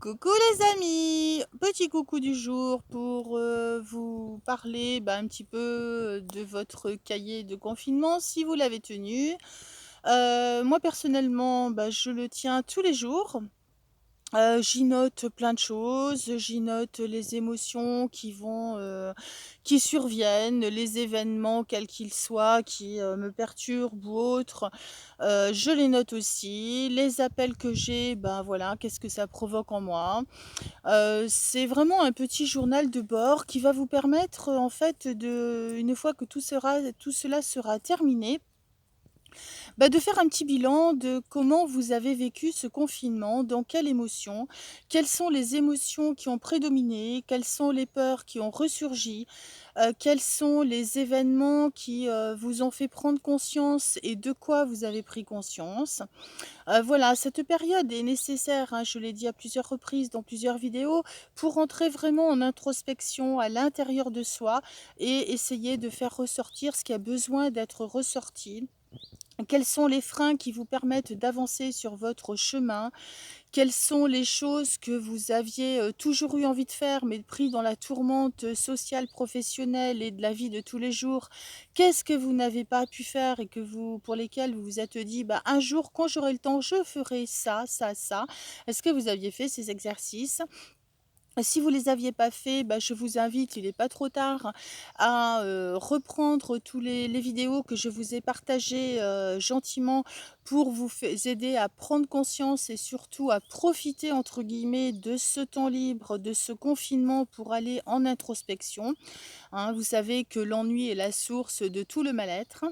Coucou les amis, petit coucou du jour pour vous parler un petit peu de votre cahier de confinement si vous l'avez tenu. Moi personnellement, je le tiens tous les jours. J'y note plein de choses, j'y note les émotions qui surviennent, les événements quels qu'ils soient qui, me perturbent ou autres. Je les note aussi, les appels que j'ai, voilà, qu'est-ce que ça provoque en moi. C'est vraiment un petit journal de bord qui va vous permettre, en fait, une fois que tout cela sera terminé, de faire un petit bilan de comment vous avez vécu ce confinement, dans quelles émotions, quelles sont les émotions qui ont prédominé, quelles sont les peurs qui ont ressurgi, quels sont les événements qui, vous ont fait prendre conscience et de quoi vous avez pris conscience. Voilà, cette période est nécessaire, hein, je l'ai dit à plusieurs reprises dans plusieurs vidéos, pour entrer vraiment en introspection à l'intérieur de soi et essayer de faire ressortir ce qui a besoin d'être ressorti. Quels sont les freins qui vous permettent d'avancer sur votre chemin? Quelles sont les choses que vous aviez, toujours eu envie de faire, mais pris dans la tourmente, sociale, professionnelle et de la vie de tous les jours? Qu'est-ce que vous n'avez pas pu faire et pour lesquels vous vous êtes dit: «Un jour, quand j'aurai le temps, je ferai ça, ça, ça». Est-ce que vous aviez fait ces exercices? Si vous les aviez pas fait, je vous invite, il est pas trop tard, à, reprendre tous les vidéos que je vous ai partagées, gentiment pour vous aider à prendre conscience et surtout à «profiter» entre guillemets de ce temps libre, de ce confinement pour aller en introspection. Hein, vous savez que l'ennui est la source de tout le mal-être.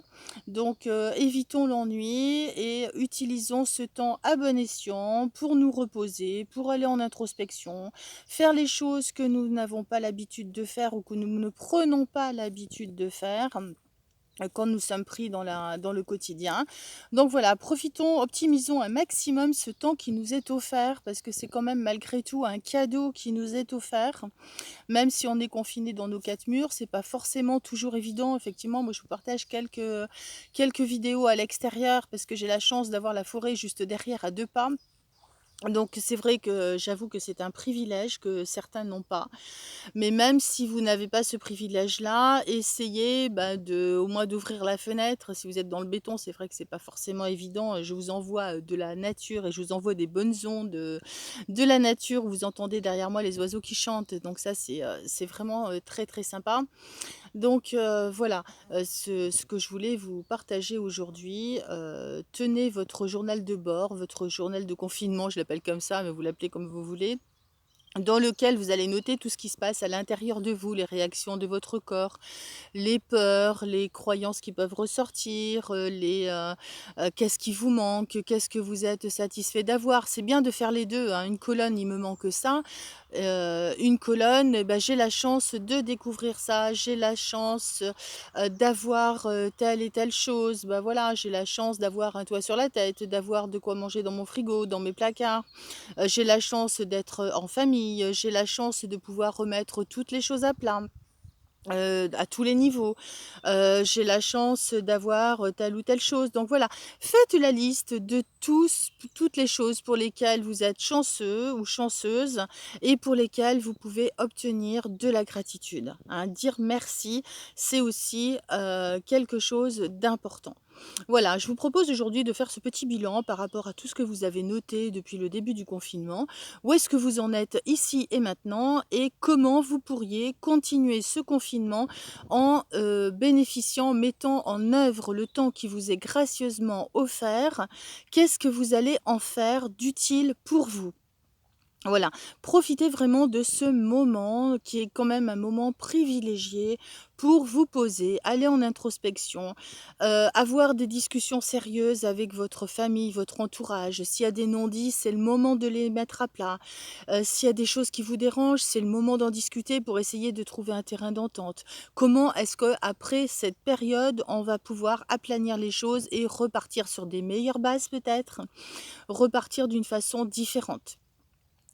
Donc, évitons l'ennui et utilisons ce temps à bon escient pour nous reposer, pour aller en introspection, faire les choses que nous n'avons pas l'habitude de faire ou que nous ne prenons pas l'habitude de faire. Quand nous sommes pris dans le quotidien. Donc voilà, profitons, optimisons un maximum ce temps qui nous est offert, parce que c'est quand même malgré tout un cadeau qui nous est offert. Même si on est confiné dans nos 4 murs, c'est pas forcément toujours évident. Effectivement, moi je vous partage quelques vidéos à l'extérieur parce que j'ai la chance d'avoir la forêt juste derrière à 2 pas. Donc c'est vrai que j'avoue que c'est un privilège que certains n'ont pas. Mais même si vous n'avez pas ce privilège-là, essayez, au moins d'ouvrir la fenêtre. Si vous êtes dans le béton, c'est vrai que c'est pas forcément évident. Je vous envoie, de la nature et je vous envoie des bonnes ondes, de la nature. Vous entendez derrière moi les oiseaux qui chantent, donc ça c'est vraiment, très, très sympa. Donc voilà, ce que je voulais vous partager aujourd'hui, tenez votre journal de bord, votre journal de confinement, je l'appelle comme ça, mais vous l'appelez comme vous voulez, dans lequel vous allez noter tout ce qui se passe à l'intérieur de vous, les réactions de votre corps, les peurs, les croyances qui peuvent ressortir, qu'est-ce qui vous manque, qu'est-ce que vous êtes satisfait d'avoir. C'est bien de faire les 2, hein. Une colonne: «Il me manque ça», une colonne: «J'ai la chance de découvrir ça, j'ai la chance, d'avoir, telle et telle chose. Voilà, j'ai la chance d'avoir un toit sur la tête, d'avoir de quoi manger dans mon frigo, dans mes placards. J'ai la chance d'être, en famille, j'ai la chance de pouvoir remettre toutes les choses à plat». À tous les niveaux. J'ai la chance d'avoir, telle ou telle chose. Donc voilà, faites la liste de toutes les choses pour lesquelles vous êtes chanceux ou chanceuse et pour lesquelles vous pouvez obtenir de la gratitude, hein. Dire merci, c'est aussi, quelque chose d'important. Voilà, je vous propose aujourd'hui de faire ce petit bilan par rapport à tout ce que vous avez noté depuis le début du confinement. Où est-ce que vous en êtes ici et maintenant et comment vous pourriez continuer ce confinement en bénéficiant, mettant en œuvre le temps qui vous est gracieusement offert. Qu'est-ce que vous allez en faire d'utile pour vous? Voilà, profitez vraiment de ce moment qui est quand même un moment privilégié pour vous poser, aller en introspection, avoir des discussions sérieuses avec votre famille, votre entourage. S'il y a des non-dits, c'est le moment de les mettre à plat. S'il y a des choses qui vous dérangent, c'est le moment d'en discuter pour essayer de trouver un terrain d'entente. Comment est-ce qu'après cette période, on va pouvoir aplanir les choses et repartir sur des meilleures bases peut-être? Repartir d'une façon différente?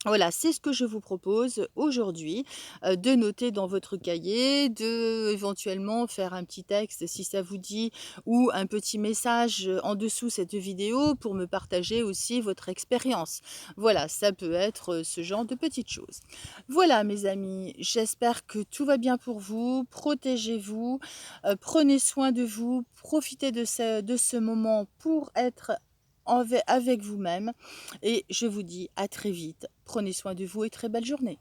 Voilà, c'est ce que je vous propose aujourd'hui, de noter dans votre cahier, de éventuellement faire un petit texte si ça vous dit ou un petit message, en dessous cette vidéo pour me partager aussi votre expérience. Voilà, ça peut être, ce genre de petites choses. Voilà mes amis, j'espère que tout va bien pour vous. Protégez-vous, prenez soin de vous, profitez de ce moment pour être avec vous-même et je vous dis à très vite. Prenez soin de vous et très belle journée.